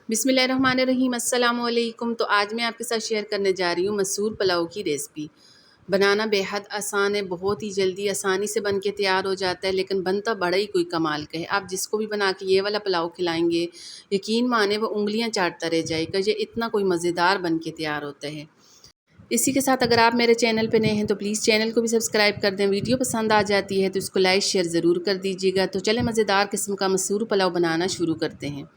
बिस्मिल्लाहिर्रहमानिर्रहीम अस्सलाम वालेकुम। तो आज मैं आपके साथ शेयर करने जा रही हूँ मसूर पुलाव की रेसिपी। बनाना बेहद आसान है, बहुत ही जल्दी आसानी से बन के तैयार हो जाता है, लेकिन बनता बड़ा ही कोई कमाल का है। आप जिसको भी बना के ये वाला पुलाव खिलाएंगे, यकीन माने वो उंगलियां चाटता रह जाएगा। ये इतना कोई मज़ेदार बन के तैयार होता है। इसी के साथ अगर आप मेरे चैनल पे नए हैं तो प्लीज़ चैनल को भी सब्सक्राइब कर दें। वीडियो पसंद आ जाती है तो इसको लाइक शेयर ज़रूर कर दीजिएगा। तो चलें मज़ेदार किस्म का मसूर पुलाव बनाना शुरू करते हैं।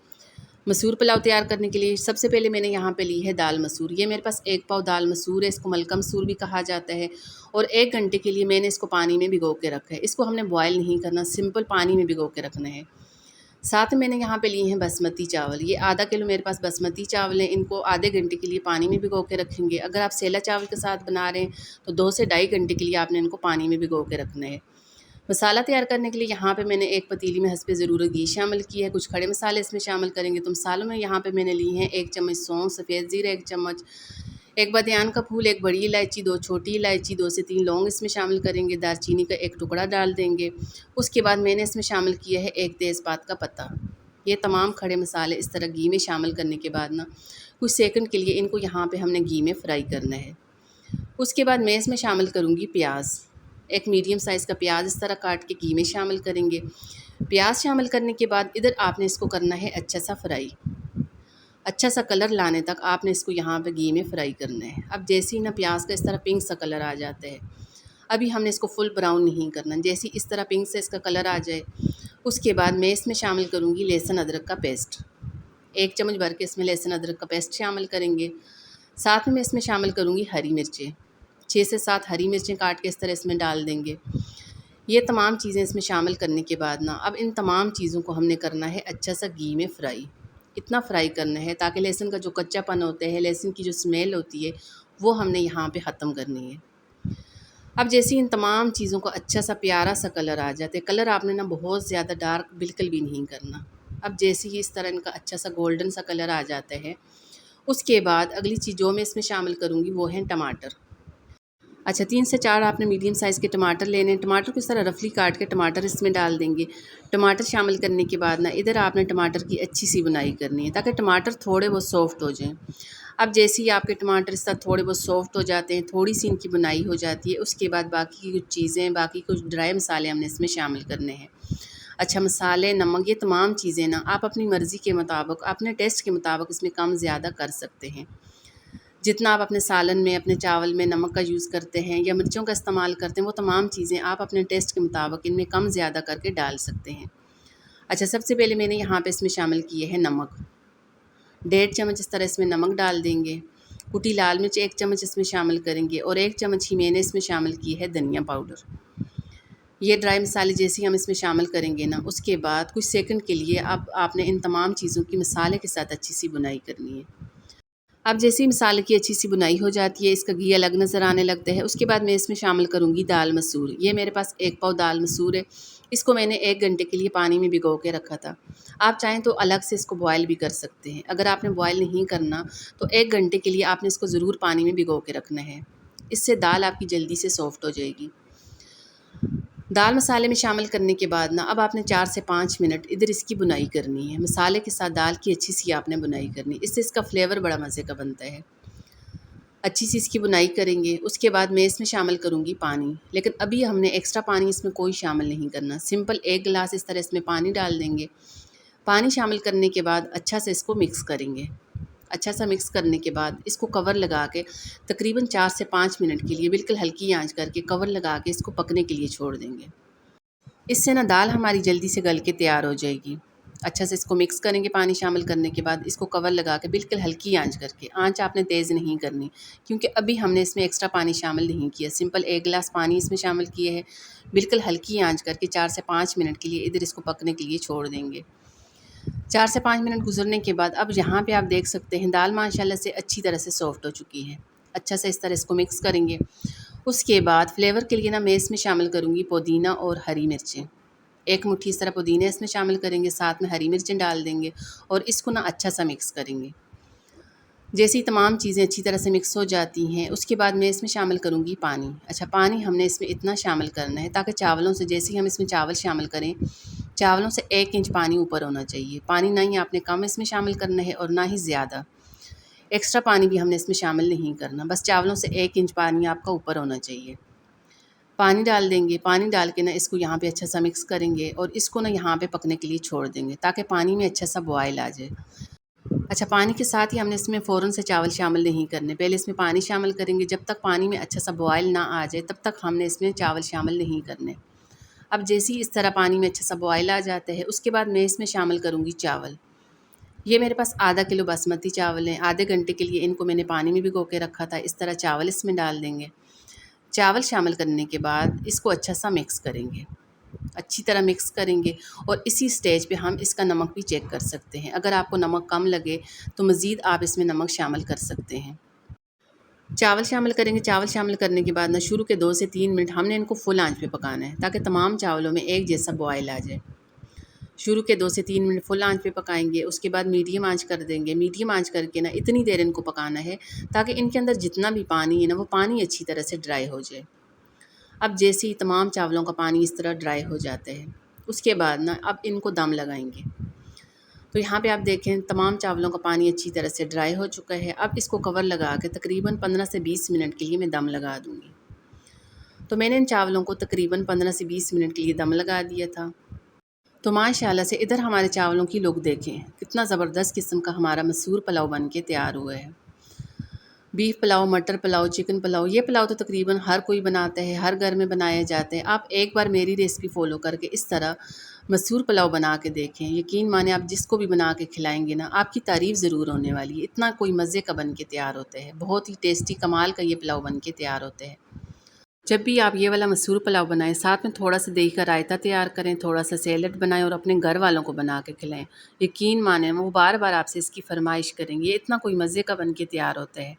मसूर पुलाव तैयार करने के लिए सबसे पहले मैंने यहाँ पे ली है दाल मसूर। ये मेरे पास 1 पाव दाल मसूर है, इसको मलका मसूर भी कहा जाता है। और 1 घंटे के लिए मैंने इसको पानी में भिगो के रखा है। इसको हमने बॉयल नहीं करना, सिंपल पानी में भिगो के रखना है। साथ में मैंने यहाँ पे लिए हैं बासमती चावल। ये आधा किलो मेरे पास बासमती चावल है। इनको आधे घंटे के लिए पानी में भिगो के रखेंगे। अगर आप सेला चावल के साथ बना रहे हैं तो 2 से ढाई घंटे के लिए आपने इनको पानी में भिगो के रखना है। मसाला तैयार करने के लिए यहाँ पे मैंने एक पतीली में हस्बे ज़रूरत घी शामिल किया है। कुछ खड़े मसाले इसमें शामिल करेंगे। तो मसालों में यहाँ पे मैंने ली हैं 1 चम्मच सौंफ, सफ़ेद ज़ीरा 1 चम्मच, एक बादियान का फूल, 1 बड़ी इलायची, 2 छोटी इलायची, 2 से 3 लौंग इसमें शामिल करेंगे। दालचीनी का 1 टुकड़ा डाल देंगे। उसके बाद मैंने इसमें शामिल किया है 1 तेज़पात का पत्ता। ये तमाम खड़े मसाले इस तरह घी में शामिल करने के बाद ना कुछ सेकंड के लिए इनको यहाँ पे हमने घी में फ्राई करना है। उसके बाद मैं इसमें शामिल करूँगी प्याज। एक मीडियम साइज़ का प्याज इस तरह काट के घी में शामिल करेंगे। प्याज शामिल करने के बाद इधर आपने इसको करना है अच्छा सा फ्राई। अच्छा सा कलर लाने तक आपने इसको यहाँ पे घी में फ्राई करना है। अब जैसे ही ना प्याज का इस तरह पिंक सा कलर आ जाता है, अभी हमने इसको फुल ब्राउन नहीं करना। जैसे ही इस तरह पिंक से इसका कलर आ जाए, उसके बाद मैं इसमें शामिल करूँगी लहसुन अदरक का पेस्ट। 1 चम्मच भर के इसमें लहसुन अदरक का पेस्ट शामिल करेंगे। साथ में इसमें शामिल करूँगी हरी मिर्चें। 6 से 7 हरी मिर्चें काट के इस तरह इसमें डाल देंगे। ये तमाम चीज़ें इसमें शामिल करने के बाद ना अब इन तमाम चीज़ों को हमने करना है अच्छा सा घी में फ्राई। इतना फ्राई करना है ताकि लहसुन का जो कच्चापन होता है, लहसुन की जो स्मेल होती है, वो हमने यहाँ पे ख़त्म करनी है। अब जैसे इन तमाम चीज़ों को अच्छा सा प्यारा सा कलर आ जाता है, कलर आपने ना बहुत ज़्यादा डार्क बिल्कुल भी नहीं करना। अब जैसे ही इस तरह इनका अच्छा सा गोल्डन सा कलर आ जाता है, उसके बाद अगली चीज़ जो मैं इसमें शामिल करूँगी वो हैं टमाटर। अच्छा, 3 से 4 आपने मीडियम साइज़ के टमाटर लेने हैं। टमाटर को इस तरह रफली काट के टमाटर इसमें डाल देंगे। टमाटर शामिल करने के बाद ना इधर आपने टमाटर की अच्छी सी बुनाई करनी है ताकि टमाटर थोड़े बहुत सॉफ्ट हो जाएँ। अब जैसे ही आपके टमाटर इस तरह थोड़े बहुत सॉफ्ट हो जाते हैं, थोड़ी-सी इनकी बुनाई हो जाती है, उसके बाद बाकी की कुछ चीज़ें, बाकी कुछ ड्राई मसाले हमने इसमें शामिल करने हैं। अच्छा, मसाले, नमक, ये तमाम चीज़ें ना आप अपनी मर्ज़ी के मुताबिक, अपने टेस्ट के मुताबिक इसमें कम ज़्यादा कर सकते हैं। जितना आप अपने सालन में, अपने चावल में नमक का यूज़ करते हैं या मिर्चों का इस्तेमाल करते हैं, वो तमाम चीज़ें आप अपने टेस्ट के मुताबिक इनमें कम ज़्यादा करके डाल सकते हैं। अच्छा, सबसे पहले मैंने यहाँ पे इसमें शामिल किए हैं नमक। 1.5 चम्मच इस तरह इसमें नमक डाल देंगे। कुटी लाल मिर्च 1 चम्मच इसमें शामिल करेंगे और 1 चम्मच ही मैंने इसमें शामिल की है धनिया पाउडर। ये ड्राई मसाले जैसे ही हम इसमें शामिल करेंगे ना, उसके बाद कुछ सेकंड के लिए अब आपने इन तमाम चीज़ों की मसाले के साथ अच्छी सी बुनाई करनी है। अब जैसे ही मसाले की अच्छी सी बुनाई हो जाती है, इसका घी अलग नज़र आने लगता है, उसके बाद मैं इसमें शामिल करूँगी दाल मसूर। ये मेरे पास 1 पाव दाल मसूर है। इसको मैंने 1 घंटे के लिए पानी में भिगो के रखा था। आप चाहें तो अलग से इसको बॉयल भी कर सकते हैं। अगर आपने बॉयल नहीं करना तो 1 घंटे के लिए आपने इसको ज़रूर पानी में भिगो के रखना है। इससे दाल आपकी जल्दी से सॉफ्ट हो जाएगी। दाल मसाले में शामिल करने के बाद ना अब आपने 4 से 5 मिनट इधर इसकी बुनाई करनी है। मसाले के साथ दाल की अच्छी सी आपने बुनाई करनी है, इससे इसका फ्लेवर बड़ा मज़े का बनता है। अच्छी सी इसकी बुनाई करेंगे, उसके बाद मैं इसमें शामिल करूँगी पानी। लेकिन अभी हमने एक्स्ट्रा पानी इसमें कोई शामिल नहीं करना। सिंपल 1 गिलास इस तरह इसमें पानी डाल देंगे। पानी शामिल करने के बाद अच्छा से इसको मिक्स करेंगे। अच्छा सा मिक्स करने के बाद इसको कवर लगा के तकरीबन 4 से 5 मिनट के लिए बिल्कुल हल्की आंच करके कवर लगा के इसको पकने के लिए छोड़ देंगे। इससे ना दाल हमारी जल्दी से गल के तैयार हो जाएगी। अच्छा से इसको मिक्स करेंगे पानी शामिल करने के बाद इसको कवर लगा के बिल्कुल हल्की आंच करके, आंच आपने तेज़ नहीं करनी क्योंकि अभी हमने इसमें एक्स्ट्रा पानी शामिल नहीं किया। सिंपल 1 गिलास पानी इसमें शामिल किए है। बिल्कुल हल्की आंच करके 4 से 5 मिनट के लिए इधर इसको पकने के लिए छोड़ देंगे। 4 से 5 मिनट गुजरने के बाद अब यहाँ पे आप देख सकते हैं दाल माशाल्लाह से अच्छी तरह से सॉफ्ट हो चुकी है। अच्छा से इस तरह इसको मिक्स करेंगे। उसके बाद फ्लेवर के लिए ना मैं इसमें शामिल करूँगी पुदीना और हरी मिर्चें। 1 मुट्ठी इस तरह पुदीना इसमें शामिल करेंगे, साथ में हरी मिर्चें डाल देंगे और इसको ना अच्छा सा मिक्स करेंगे। जैसे ही तमाम चीज़ें अच्छी तरह से मिक्स हो जाती हैं, उसके बाद मैं इसमें शामिल करूँगी पानी। अच्छा, पानी हमने इसमें इतना शामिल करना है ताकि चावलों से जैसे ही हम इसमें चावल शामिल करें, चावलों से 1 इंच पानी ऊपर होना चाहिए। पानी ना ही आपने कम इसमें शामिल करना है और ना ही ज़्यादा। एक्स्ट्रा पानी भी हमने इसमें शामिल नहीं करना, बस चावलों से 1 इंच पानी आपका ऊपर होना चाहिए। पानी डाल देंगे, पानी डाल के ना इसको यहाँ पे अच्छा सा मिक्स करेंगे और इसको ना यहाँ पे पकने के लिए छोड़ देंगे ताकि पानी में अच्छा सा बॉयल आ जाए। अच्छा, पानी के साथ ही हमने इसमें फ़ौरन से चावल शामिल नहीं करने, पहले इसमें पानी शामिल करेंगे। जब तक पानी में अच्छा सा बॉयल ना आ जाए तब तक हमने इसमें चावल शामिल नहीं करने। अब जैसे ही इस तरह पानी में अच्छा सा बॉयल आ जाता है, उसके बाद मैं इसमें शामिल करूँगी चावल। ये मेरे पास आधा किलो बासमती चावल हैं। आधे घंटे के लिए इनको मैंने पानी में भिगो के रखा था। इस तरह चावल इसमें डाल देंगे। चावल शामिल करने के बाद इसको अच्छा सा मिक्स करेंगे, अच्छी तरह मिक्स करेंगे और इसी स्टेज पे हम इसका नमक भी चेक कर सकते हैं। अगर आपको नमक कम लगे तो मज़ीद आप इसमें नमक शामिल कर सकते हैं। चावल शामिल करेंगे। चावल शामिल करने के बाद ना शुरू के 2 से 3 मिनट हमने इनको फुल आंच पे पकाना है ताकि तमाम चावलों में एक जैसा बॉयल आ जाए। शुरू के 2 से 3 मिनट फुल आंच पे पकाएंगे, उसके बाद मीडियम आंच कर देंगे। मीडियम आंच करके ना इतनी देर इनको पकाना है ताकि इनके अंदर जितना भी पानी है ना वो पानी अच्छी तरह से ड्राई हो जाए। अब जैसे ही तमाम चावलों का पानी इस तरह ड्राई हो जाता है, उसके बाद ना अब इनको दम लगाएंगे। तो यहाँ पे आप देखें तमाम चावलों का पानी अच्छी तरह से ड्राई हो चुका है। अब इसको कवर लगा के तकरीबन 15 से 20 मिनट के लिए मैं दम लगा दूँगी। तो मैंने इन चावलों को तकरीबन 15 से 20 मिनट के लिए दम लगा दिया था। तो माशाल्लाह से इधर हमारे चावलों की लुक देखें, कितना ज़बरदस्त किस्म का हमारा मसूर पुलाव बन के तैयार हुआ है। बीफ पुलाव, मटर पुलाव, चिकन पुलाव, ये पुलाव तो तकरीबन हर कोई बनाता है, हर घर में बनाए जाते हैं। आप एक बार मेरी रेसिपी फ़ॉलो करके इस तरह मसूर पुलाव बना के देखें। यकीन माने आप जिसको भी बना के खिलाएँगे ना, आपकी तारीफ़ ज़रूर होने वाली है। इतना कोई मज़े का बन के तैयार होता है। बहुत ही टेस्टी कमाल का ये पुलाव बन के तैयार होता है। जब भी आप ये वाला मसूर पुलाव बनाएं, साथ में थोड़ा सा दही का रायता तैयार करें, थोड़ा सा सैलेड बनाएं और अपने घर वालों को बना के खिलाएं। यकीन माने वो बार बार आपसे इसकी फरमाइश करेंगे। ये इतना कोई मज़े का बन के तैयार होता है।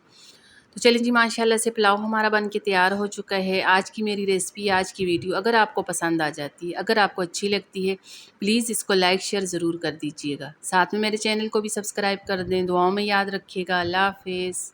तो चलिए जी, माशाल्लाह से पुलाव हमारा बन के तैयार हो चुका है। आज की मेरी रेसिपी, आज की वीडियो अगर आपको पसंद आ जाती है, अगर आपको अच्छी लगती है, प्लीज़ इसको लाइक शेयर ज़रूर कर दीजिएगा। साथ में मेरे चैनल को भी सब्सक्राइब कर दें। दुआओं में याद रखिएगा। अल्लाह हाफ़िज़।